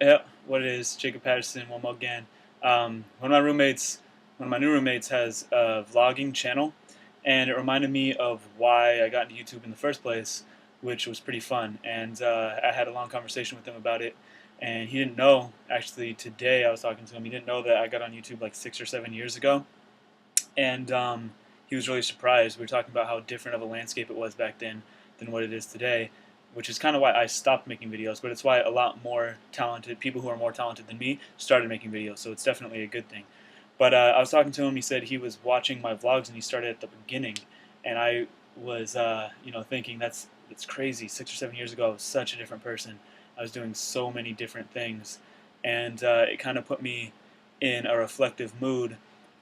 Yeah, what it is, Jacob Patterson, one more again. One of my new roommates has a vlogging channel, and it reminded me of why I got into YouTube in the first place, which was pretty fun. And I had a long conversation with him about it, and he didn't know, actually, today I was talking to him, he didn't know that I got on YouTube like 6 or 7 years ago, and he was really surprised. We were talking about how different of a landscape it was back then than what it is today, which is kind of why I stopped making videos. But it's why a lot more talented people who are more talented than me started making videos. So it's definitely a good thing. But I was talking to him. He said he was watching my vlogs and he started at the beginning, and I was thinking that's crazy. 6 or 7 years ago, I was such a different person. I was doing so many different things, and it kind of put me in a reflective mood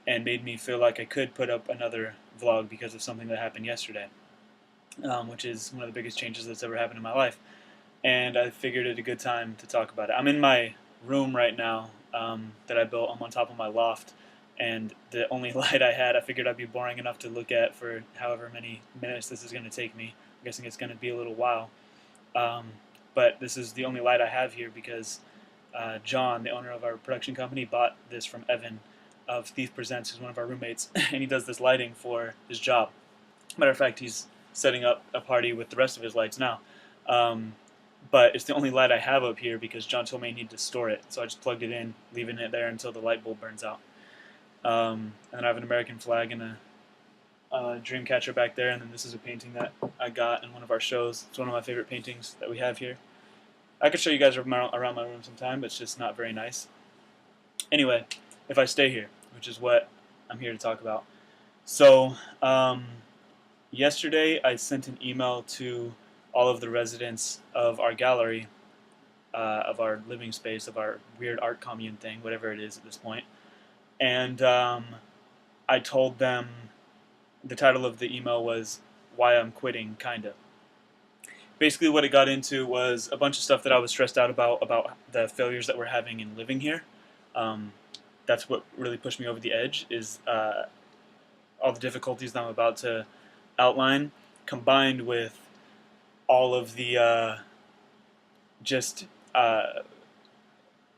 and made me feel like I could put up another vlog because of something that happened yesterday, which is one of the biggest changes that's ever happened in my life. And I figured it a good time to talk about it. I'm in my room right now that I built. I'm on top of my loft, and the only light I had, I figured I'd be boring enough to look at for however many minutes this is going to take me. I'm guessing it's going to be a little while. Um, but this is the only light I have here because John, the owner of our production company, bought this from Evan of Thief Presents, who's one of our roommates, and he does this lighting for his job. Matter of fact, he's setting up a party with the rest of his lights now. Um, but it's the only light I have up here because John told me I need to store it, so I just plugged it in, leaving it there until the light bulb burns out. And then I have an American flag and a dream catcher back there, and then this is a painting that I got in one of our shows. It's one of my favorite paintings that we have here. I could show you guys around my room sometime, but it's just not very nice. Anyway, if I stay here, which is what I'm here to talk about. So, yesterday I sent an email to all of the residents of our gallery, of our living space, of our weird art commune thing, whatever it is at this point. And I told them the title of the email was Why I'm Quitting, Kinda. Basically, what it got into was a bunch of stuff that I was stressed out about the failures that we're having in living here. Um, that's what really pushed me over the edge, is all the difficulties that I'm about to outline, combined with all of the just the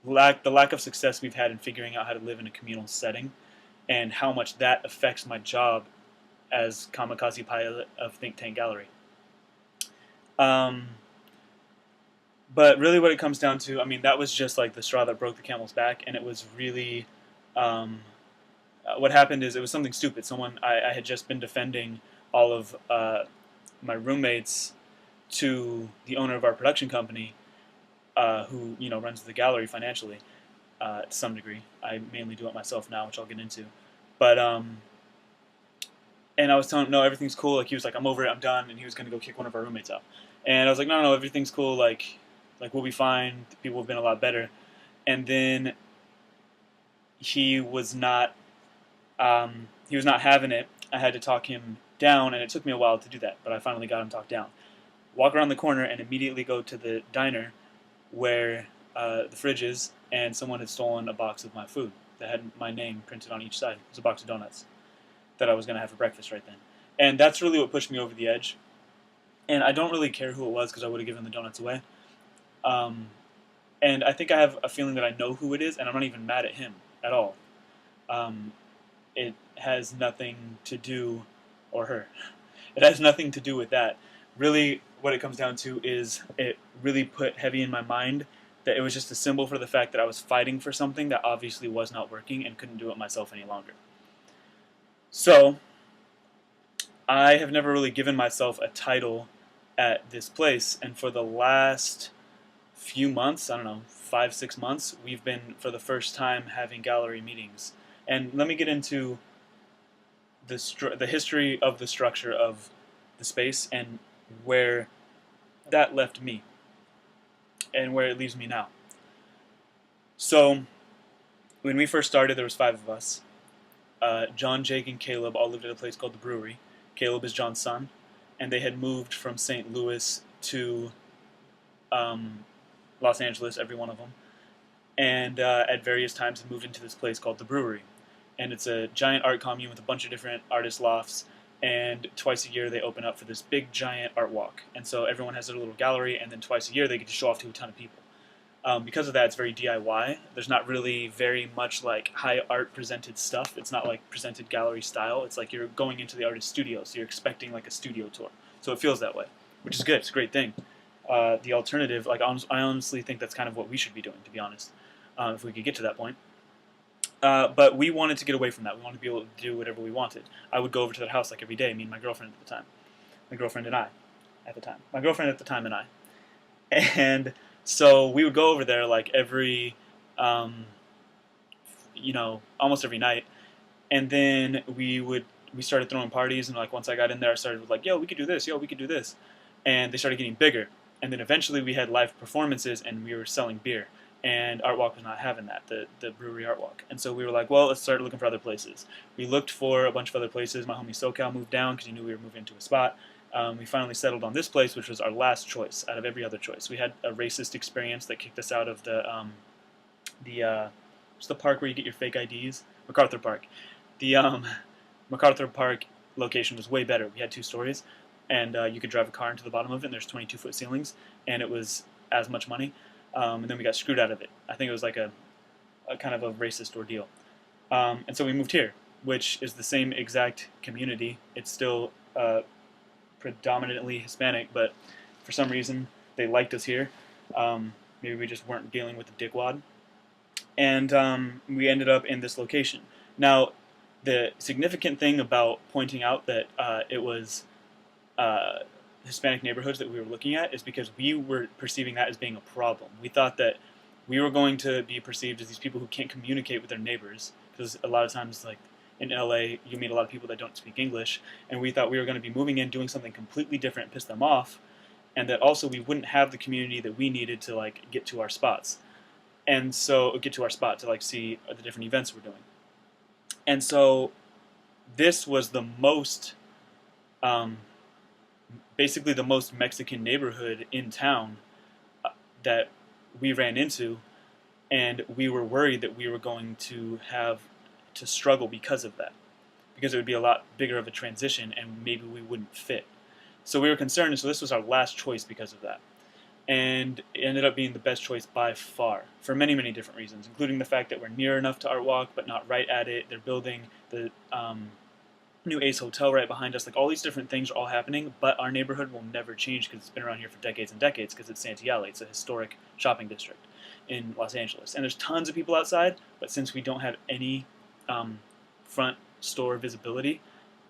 lack of success we've had in figuring out how to live in a communal setting, and how much that affects my job as kamikaze pilot of Think Tank Gallery. Um, but really, what it comes down to, I mean, that was just like the straw that broke the camel's back, and it was really what happened is it was something stupid. I had just been defending all of my roommates to the owner of our production company, who runs the gallery financially to some degree. I mainly do it myself now, which I'll get into. But and I was telling him, no, everything's cool. Like he was like, I'm over it, I'm done, and he was gonna go kick one of our roommates out. And I was like, no, no, everything's cool. Like we'll be fine. People have been a lot better. And then he was not he was not having it. I had to talk him down, and it took me a while to do that, but I finally got him talked down. Walk around the corner and immediately go to the diner where the fridge is, and someone had stolen a box of my food that had my name printed on each side. It was a box of donuts that I was going to have for breakfast right then. And that's really what pushed me over the edge. And I don't really care who it was because I would have given the donuts away. Um, and I think I have a feeling that I know who it is, and I'm not even mad at him at all. Um, it has nothing to do, or her. It has nothing to do with that. Really, what it comes down to is it really put heavy in my mind that it was just a symbol for the fact that I was fighting for something that obviously was not working and couldn't do it myself any longer. So, I have never really given myself a title at this place, and for the last few months, I don't know, 5, 6 months, we've been, for the first time, having gallery meetings. And let me get into the history of the structure of the space and where that left me and where it leaves me now. So, when we first started, there was 5 of us. John, Jake, and Caleb all lived at a place called the Brewery. Caleb is John's son, and they had moved from St. Louis to Los Angeles, every one of them, and at various times had moved into this place called the Brewery. And it's a giant art commune with a bunch of different artist lofts, and twice a year they open up for this big giant art walk. And so everyone has their little gallery, and then twice a year they get to show off to a ton of people. Because of that, it's very DIY. There's not really very much like high art presented stuff. It's not like presented gallery style. It's like you're going into the artist's studio, so you're expecting like a studio tour. So it feels that way, which is good. It's a great thing. The alternative, like I honestly think that's kind of what we should be doing, to be honest, if we could get to that point. But we wanted to get away from that. We wanted to be able to do whatever we wanted. I would go over to that house like every day, me and my girlfriend at the time. My girlfriend and I at the time. My girlfriend at the time and I. And so we would go over there like every, almost every night. And then we started throwing parties, and like once I got in there, I started with like, yo, we could do this, yo, we could do this. And they started getting bigger. And then eventually we had live performances, and we were selling beer. And Art Walk was not having that, the brewery Art Walk. And so we were like, well, let's start looking for other places. We looked for a bunch of other places. My homie SoCal moved down because he knew we were moving to a spot. We finally settled on this place, which was our last choice out of every other choice. We had a racist experience that kicked us out of what's the park where you get your fake IDs? MacArthur Park. The MacArthur Park location was way better. We had 2 stories, and you could drive a car into the bottom of it, and there's 22-foot ceilings, and it was as much money. And then we got screwed out of it. I think it was like a kind of a racist ordeal. And so we moved here, which is the same exact community. It's still predominantly Hispanic, but for some reason they liked us here. Maybe we just weren't dealing with the dickwad. And we ended up in this location. Now, the significant thing about pointing out that it was Hispanic neighborhoods that we were looking at is because we were perceiving that as being a problem. We thought that we were going to be perceived as these people who can't communicate with their neighbors, because a lot of times, like in LA, you meet a lot of people that don't speak English, and we thought we were going to be moving in, doing something completely different, piss them off, and that also we wouldn't have the community that we needed to like get to our spots, and so get to our spot to like see the different events we're doing. And so this was the most basically the most Mexican neighborhood in town that we ran into, and we were worried that we were going to have to struggle because of that, because it would be a lot bigger of a transition and maybe we wouldn't fit. So we were concerned, and so this was our last choice because of that. And it ended up being the best choice by far, for many, many different reasons, including the fact that we're near enough to Art Walk, but not right at it. They're building the new Ace Hotel right behind us. Like, all these different things are all happening, but our neighborhood will never change because it's been around here for decades and decades, because it's Santee Alley. It's a historic shopping district in Los Angeles. And there's tons of people outside, but since we don't have any front store visibility,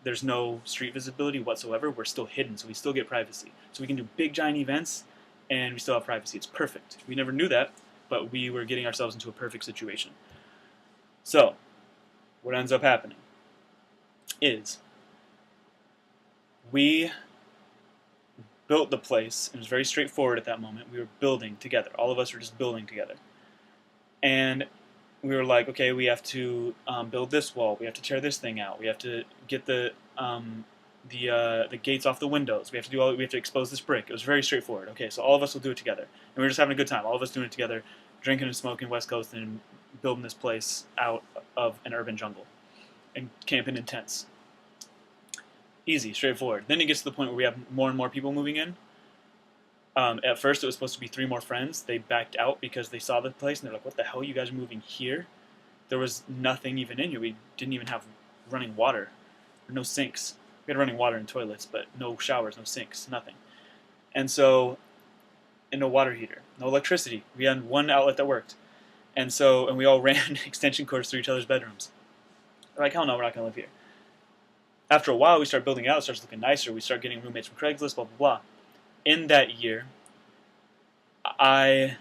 there's no street visibility whatsoever, we're still hidden, so we still get privacy. So we can do big, giant events, and we still have privacy. It's perfect. We never knew that, but we were getting ourselves into a perfect situation. So, what ends up happening is we built the place. It was very straightforward at that moment. We were building together. All of us were just building together. And we were like, okay, we have to build this wall. We have to tear this thing out. We have to get the gates off the windows. We have to do all. We have to expose this brick. It was very straightforward. Okay, so all of us will do it together. And we were just having a good time. All of us doing it together, drinking and smoking West Coast and building this place out of an urban jungle and camping in tents. Easy, straightforward. Then it gets to the point where we have more and more people moving in. At first, it was supposed to be 3 more friends. They backed out because they saw the place, and they're like, what the hell are you guys moving here? There was nothing even in here. We didn't even have running water. No sinks. We had running water in toilets, but no showers, no sinks, nothing. And so, and no water heater, no electricity. We had one outlet that worked. And we all ran extension cords through each other's bedrooms. We're like, hell no, we're not going to live here. After a while, we start building it out. It starts looking nicer. We start getting roommates from Craigslist, blah, blah, blah. In that year, that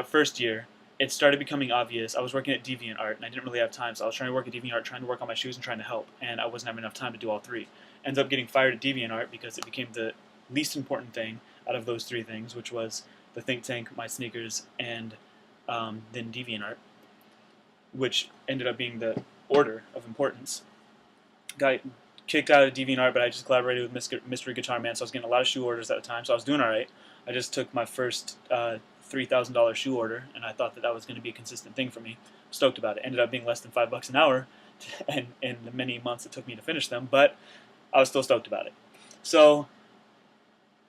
first year, it started becoming obvious. I was working at DeviantArt, and I didn't really have time, so I was trying to work at DeviantArt, trying to work on my shoes and trying to help, and I wasn't having enough time to do all 3. Ended up getting fired at DeviantArt because it became the least important thing out of those 3 things, which was the think tank, my sneakers, and then DeviantArt, which ended up being the order of importance. Got kicked out of DeviantArt, but I just collaborated with Mystery Guitar Man, so I was getting a lot of shoe orders at the time, so I was doing all right. I just took my first $3,000 shoe order, and I thought that was going to be a consistent thing for me. Stoked about it. Ended up being less than $5 an hour, and in the many months it took me to finish them, but I was still stoked about it. So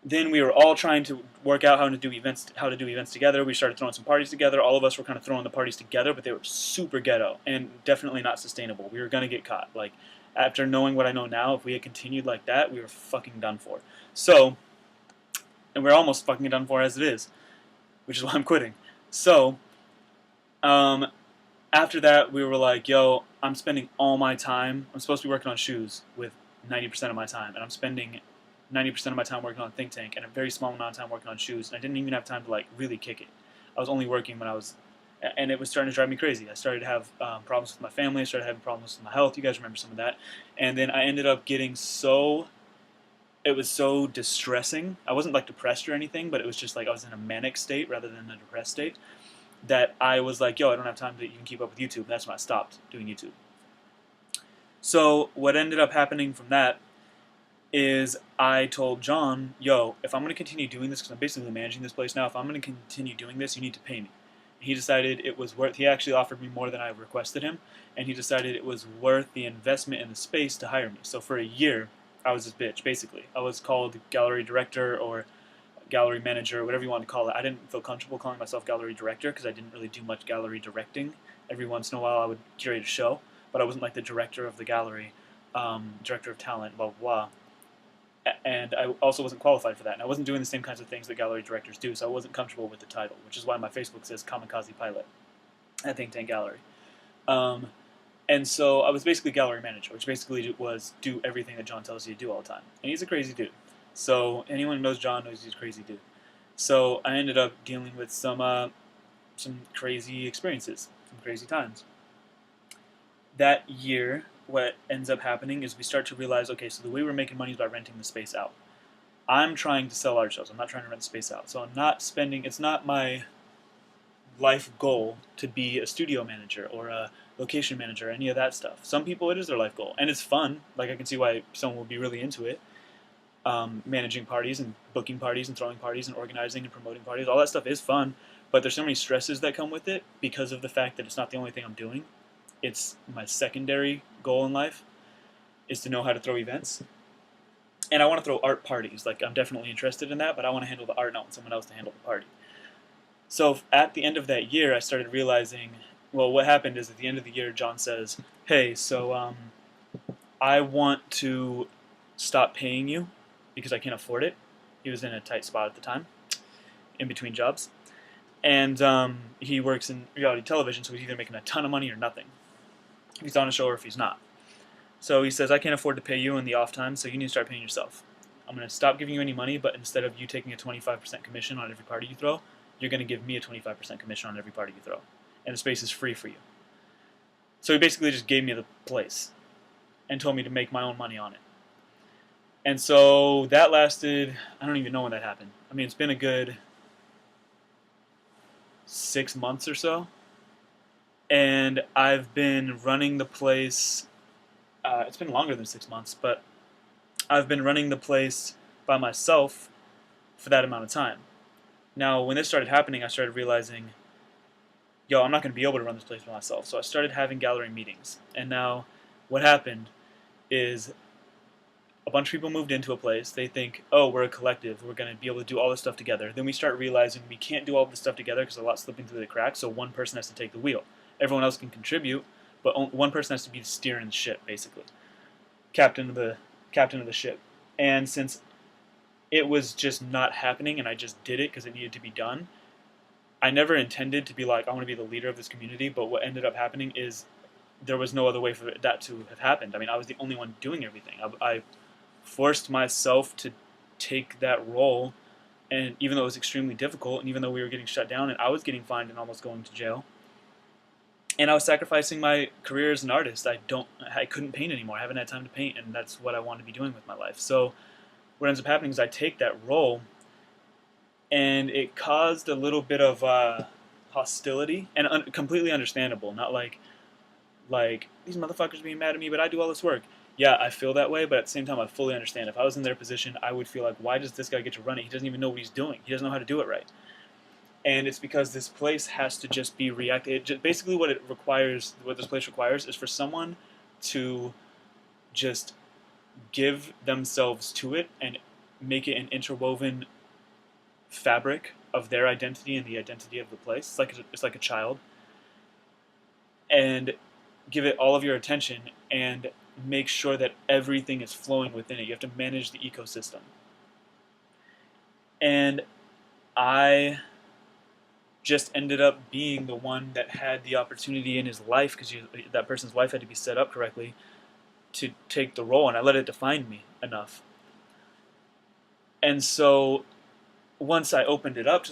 then we were all trying to work out how to do events together. We started throwing some parties together. All of us were kind of throwing the parties together, but they were super ghetto and definitely not sustainable. We were gonna get caught. Like, after knowing what I know now, if we had continued like that, we were fucking done for. So, and we're almost fucking done for as it is, which is why I'm quitting. So, um, after that, we were like, yo, I'm spending all my time. I'm supposed to be working on shoes with 90% of my time, and I'm spending 90% of my time working on Think Tank and a very small amount of time working on shoes, and I didn't even have time to like really kick it. I was only working when I was, and it was starting to drive me crazy. I started to have problems with my family. I started having problems with my health. You guys remember some of that. And then I ended up getting so, it was so distressing. I wasn't like depressed or anything, but it was just like I was in a manic state rather than a depressed state, that I was like, yo, I don't have time to even keep up with YouTube. That's when I stopped doing YouTube. So what ended up happening from that is I told John, yo, if I'm going to continue doing this, because I'm basically managing this place now, if I'm going to continue doing this, you need to pay me. He decided it was worth, he actually offered me more than I requested him, and he decided it was worth the investment in the space to hire me. So for a year, I was this bitch, basically. I was called gallery director or gallery manager, whatever you want to call it. I didn't feel comfortable calling myself gallery director because I didn't really do much gallery directing. Every once in a while I would curate a show, but I wasn't like the director of the gallery, director of talent, blah, blah, blah. And I also wasn't qualified for that. And I wasn't doing the same kinds of things that gallery directors do, so I wasn't comfortable with the title, which is why my Facebook says Kamikaze Pilot at Think Tank Gallery. And so I was basically gallery manager, which basically was do everything that John tells you to do all the time. And he's a crazy dude. So anyone who knows John knows he's a crazy dude. So I ended up dealing with some crazy experiences, some crazy times. That year, what ends up happening is we start to realize, okay, so the way we're making money is by renting the space out. I'm trying to sell art shows. I'm not trying to rent the space out. So I'm not spending, it's not my life goal to be a studio manager or a location manager or any of that stuff. Some people, it is their life goal. And it's fun. Like, I can see why someone will be really into it. Managing parties and booking parties and throwing parties and organizing and promoting parties. All that stuff is fun. But there's so many stresses that come with it because of the fact that it's not the only thing I'm doing. It's my secondary goal in life is to know how to throw events. And I want to throw art parties. Like, I'm definitely interested in that, but I want to handle the art, not want someone else to handle the party. So at the end of that year, I started realizing, well, what happened is at the end of the year, John says, hey, so I want to stop paying you because I can't afford it. He was in a tight spot at the time, in between jobs. And he works in reality television, so he's either making a ton of money or nothing. If he's on a show or if he's not. So he says, I can't afford to pay you in the off time, so you need to start paying yourself. I'm going to stop giving you any money, but instead of you taking a 25% commission on every party you throw, you're going to give me a 25% commission on every party you throw. And the space is free for you. So he basically just gave me the place and told me to make my own money on it. And so that lasted, I don't even know when that happened. I mean, it's been a good 6 months or so. And I've been running the place, it's been longer than 6 months, but I've been running the place by myself for that amount of time. Now, when this started happening, I started realizing, yo, I'm not going to be able to run this place by myself. So I started having gallery meetings. And now what happened is a bunch of people moved into a place. They think, oh, we're a collective. We're going to be able to do all this stuff together. Then we start realizing we can't do all this stuff together because a lot's slipping through the cracks, so one person has to take the wheel. Everyone else can contribute, but one person has to be steering the ship, basically. Captain of the ship. And since it was just not happening and I just did it because it needed to be done, I never intended to be like, I want to be the leader of this community, but what ended up happening is there was no other way for that to have happened. I mean, I was the only one doing everything. I forced myself to take that role, and even though it was extremely difficult, and even though we were getting shut down and I was getting fined and almost going to jail, and I was sacrificing my career as an artist. I couldn't paint anymore. I haven't had time to paint, and that's what I want to be doing with my life. So what ends up happening is I take that role, and it caused a little bit of hostility, and completely understandable. Not like these motherfuckers being mad at me, but I do all this work. Yeah, I feel that way, but at the same time, I fully understand. If I was in their position, I would feel like, why does this guy get to run it? He doesn't even know what he's doing. He doesn't know how to do it right. And it's because this place has to just be reactive. Basically, what this place requires is for someone to just give themselves to it and make it an interwoven fabric of their identity and the identity of the place. It's like a child, and give it all of your attention and make sure that everything is flowing within it. You have to manage the ecosystem. And I just ended up being the one that had the opportunity in his life, because that person's life had to be set up correctly, to take the role, and I let it define me enough. And so once I opened it up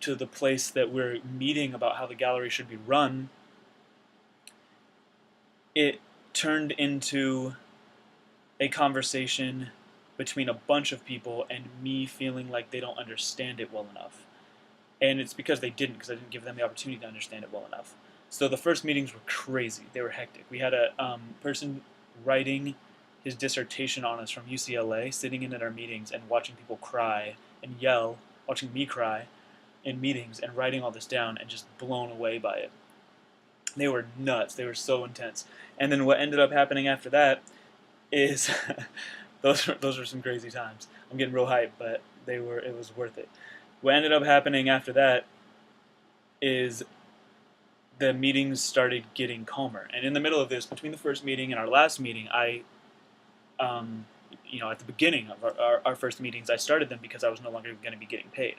to the place that we're meeting about how the gallery should be run, it turned into a conversation between a bunch of people and me feeling like they don't understand it well enough. And it's because they didn't, because I didn't give them the opportunity to understand it well enough. So the first meetings were crazy. They were hectic. We had a person writing his dissertation on us from UCLA sitting in at our meetings and watching people cry and yell, watching me cry in meetings and writing all this down and just blown away by it. They were nuts. They were so intense. And then what ended up happening after that is those were some crazy times. I'm getting real hyped, but it was worth it. What ended up happening after that is the meetings started getting calmer. And in the middle of this, between the first meeting and our last meeting, at the beginning of our first meetings, I started them because I was no longer going to be getting paid.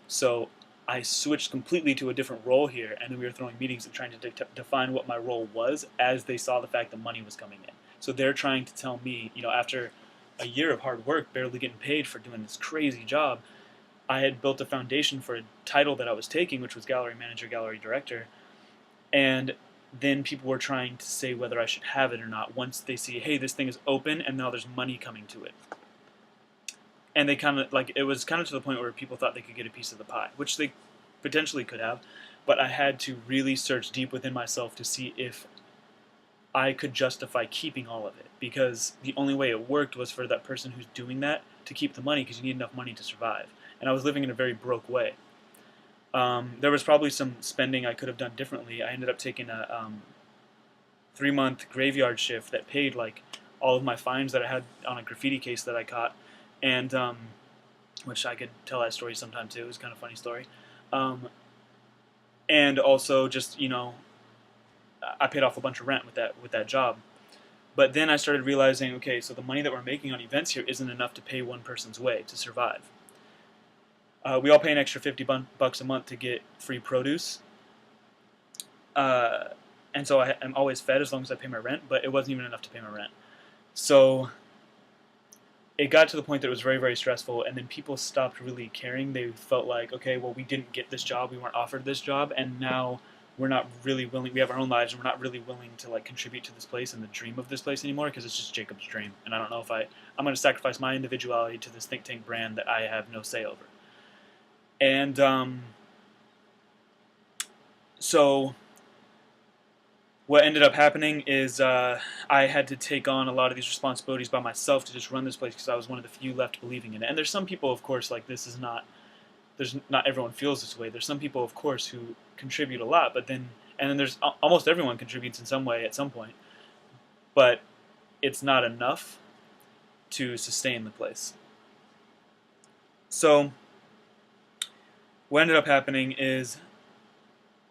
So I switched completely to a different role here, and then we were throwing meetings and trying to define what my role was as they saw the fact that money was coming in. So they're trying to tell me, after a year of hard work, barely getting paid for doing this crazy job, I had built a foundation for a title that I was taking, which was gallery manager, gallery director, and then people were trying to say whether I should have it or not once they see, hey, this thing is open and now there's money coming to it. And they it was kind of to the point where people thought they could get a piece of the pie, which they potentially could have, but I had to really search deep within myself to see if I could justify keeping all of it, because the only way it worked was for that person who's doing that to keep the money, because you need enough money to survive. And I was living in a very broke way. There was probably some spending I could have done differently. I ended up taking a 3-month graveyard shift that paid like all of my fines that I had on a graffiti case that I caught, and which I could tell that story sometime too. It was kind of a funny story. And also just, I paid off a bunch of rent with that job. But then I started realizing, okay, so the money that we're making on events here isn't enough to pay one person's way to survive. We all pay an extra $50 a month to get free produce. And so I'm always fed as long as I pay my rent, but it wasn't even enough to pay my rent. So it got to the point that it was very, very stressful, and then people stopped really caring. They felt like, okay, well, we didn't get this job, we weren't offered this job, and now we're not really willing, we have our own lives, and we're not really willing to like contribute to this place and the dream of this place anymore, because it's just Jacob's dream. And I don't know if I'm going to sacrifice my individuality to this think tank brand that I have no say over. And so what ended up happening is I had to take on a lot of these responsibilities by myself to just run this place, because I was one of the few left believing in it. And there's some people, of course, like not everyone feels this way. There's some people, of course, who contribute a lot, and then there's almost everyone contributes in some way at some point, but it's not enough to sustain the place. So what ended up happening is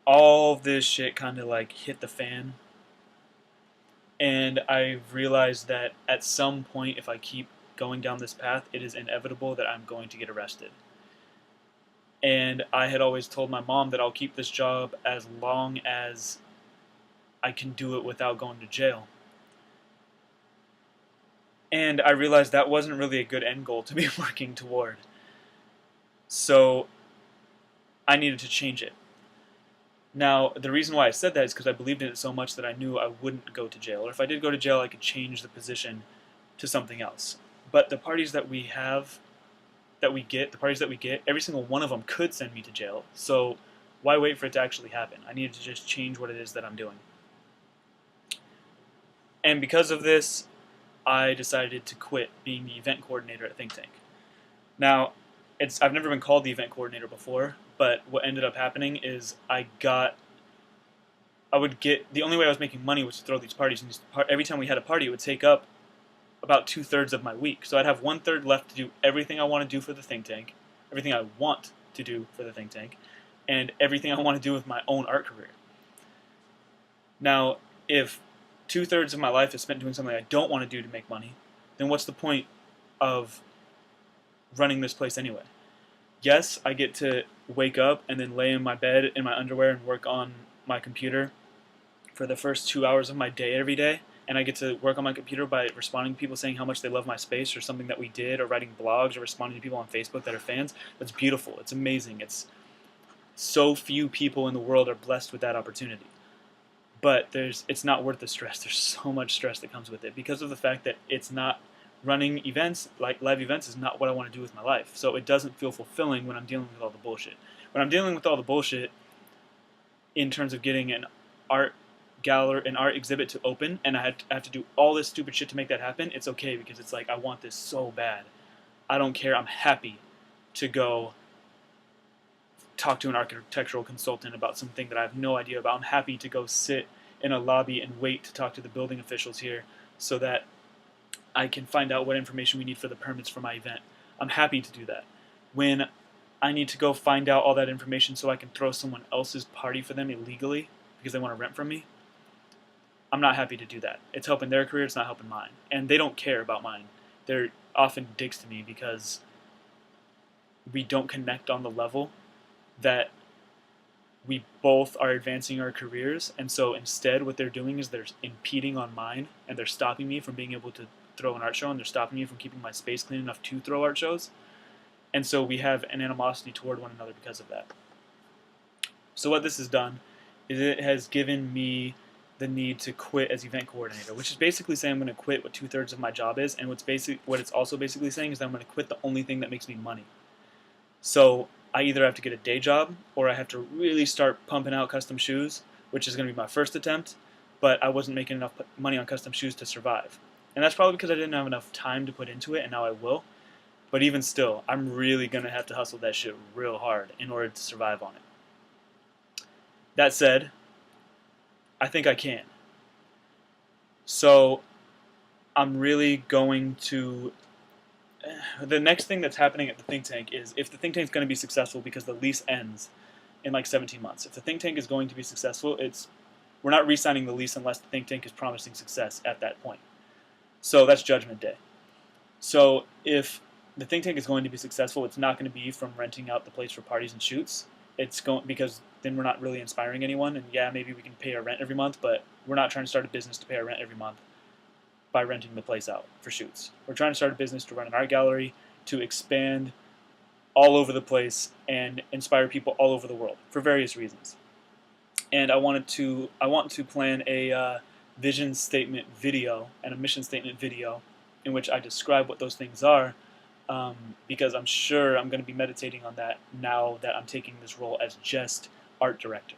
all this shit kind of like hit the fan, and I realized that at some point, if I keep going down this path, it is inevitable that I'm going to get arrested. And I had always told my mom that I'll keep this job as long as I can do it without going to jail. And I realized that wasn't really a good end goal to be working toward. So I needed to change it. Now, the reason why I said that is because I believed in it so much that I knew I wouldn't go to jail. Or if I did go to jail, I could change the position to something else. But the parties that we get, every single one of them could send me to jail. So why wait for it to actually happen? I needed to just change what it is that I'm doing. And because of this, I decided to quit being the event coordinator at Think Tank. Now, I've never been called the event coordinator before, but what ended up happening is the only way I was making money was to throw these parties, and every time we had a party, it would take up about 2/3 of my week. So I'd have 1/3 left to do everything I want to do for the think tank, everything I want to do for the think tank, and everything I want to do with my own art career. Now, if 2/3 of my life is spent doing something I don't want to do to make money, then what's the point of running this place anyway? Yes, I get to wake up and then lay in my bed in my underwear and work on my computer for the first 2 hours of my day every day, and I get to work on my computer by responding to people saying how much they love my space or something that we did, or writing blogs, or responding to people on Facebook that are fans. That's beautiful. It's amazing. It's so few people in the world are blessed with that opportunity. But it's not worth the stress. There's so much stress that comes with it because of the fact that it's not running events, like live events, is not what I want to do with my life. So it doesn't feel fulfilling when I'm dealing with all the bullshit. When I'm dealing with all the bullshit in terms of getting an art gallery, an art exhibit to open, and I have to do all this stupid shit to make that happen, it's okay because it's like I want this so bad. I don't care. I'm happy to go talk to an architectural consultant about something that I have no idea about. I'm happy to go sit in a lobby and wait to talk to the building officials here so that I can find out what information we need for the permits for my event. I'm happy to do that. When I need to go find out all that information so I can throw someone else's party for them illegally because they want to rent from me, I'm not happy to do that. It's helping their career, it's not helping mine. And they don't care about mine. They're often dicks to me because we don't connect on the level that we both are advancing our careers, and so instead what they're doing is they're impeding on mine, and they're stopping me from being able to throw an art show, and they're stopping me from keeping my space clean enough to throw art shows, and so we have an animosity toward one another because of that. So what this has done is it has given me the need to quit as event coordinator, which is basically saying I'm going to quit what 2/3 of my job is, and what it's also basically saying is that I'm going to quit the only thing that makes me money. So I either have to get a day job or I have to really start pumping out custom shoes, which is going to be my first attempt, but I wasn't making enough money on custom shoes to survive. And that's probably because I didn't have enough time to put into it, and now I will. But even still, I'm really going to have to hustle that shit real hard in order to survive on it. That said, I think I can. So I'm really going to... The next thing that's happening at the think tank is if the think tank is going to be successful because the lease ends in like 17 months. If the think tank is going to be successful, we're not re-signing the lease unless the think tank is promising success at that point. So that's Judgment Day. So if the think tank is going to be successful, it's not going to be from renting out the place for parties and shoots. It's going because then we're not really inspiring anyone. And yeah, maybe we can pay our rent every month, but we're not trying to start a business to pay our rent every month by renting the place out for shoots. We're trying to start a business to run an art gallery, to expand all over the place and inspire people all over the world for various reasons. And I want to plan a vision statement video and a mission statement video in which I describe what those things are, because I'm sure I'm going to be meditating on that now that I'm taking this role as just art director.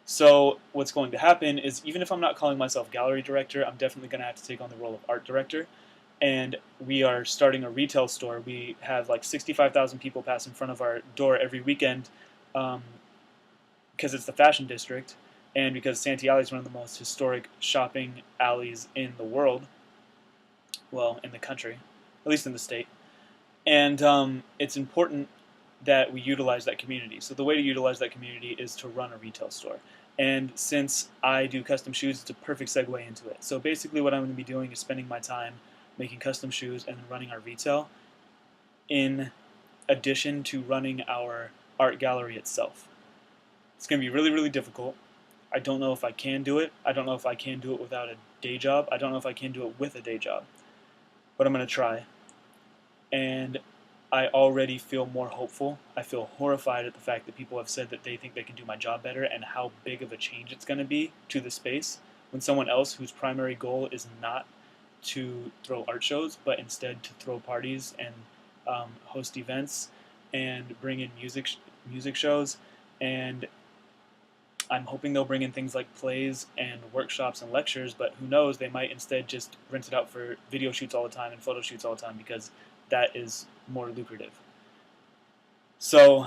So what's going to happen is, even if I'm not calling myself gallery director, I'm definitely going to have to take on the role of art director. And we are starting a retail store. We have like 65,000 people pass in front of our door every weekend because it's the fashion district and because Santee Alley is one of the most historic shopping alleys in the world. Well, in the country, at least in the state. And it's important that we utilize that community. So the way to utilize that community is to run a retail store. And since I do custom shoes, it's a perfect segue into it. So basically what I'm going to be doing is spending my time making custom shoes and then running our retail in addition to running our art gallery itself. It's going to be really, really difficult. I don't know if I can do it. I don't know if I can do it without a day job. I don't know if I can do it with a day job. But I'm going to try. And I already feel more hopeful. I feel horrified at the fact that people have said that they think they can do my job better and how big of a change it's going to be to the space when someone else whose primary goal is not to throw art shows, but instead to throw parties and host events and bring in music shows. And I'm hoping they'll bring in things like plays and workshops and lectures, but who knows, they might instead just rent it out for video shoots all the time and photo shoots all the time because that is more lucrative. So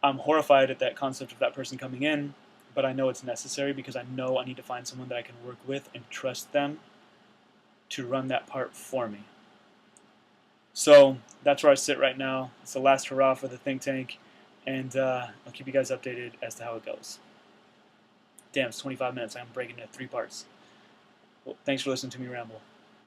I'm horrified at that concept of that person coming in, but I know it's necessary because I know I need to find someone that I can work with and trust them to run that part for me. So that's where I sit right now. It's the last hurrah for the think tank, and I'll keep you guys updated as to how it goes. Damn, it's 25 minutes. I'm breaking it into 3 parts. Well, thanks for listening to me ramble.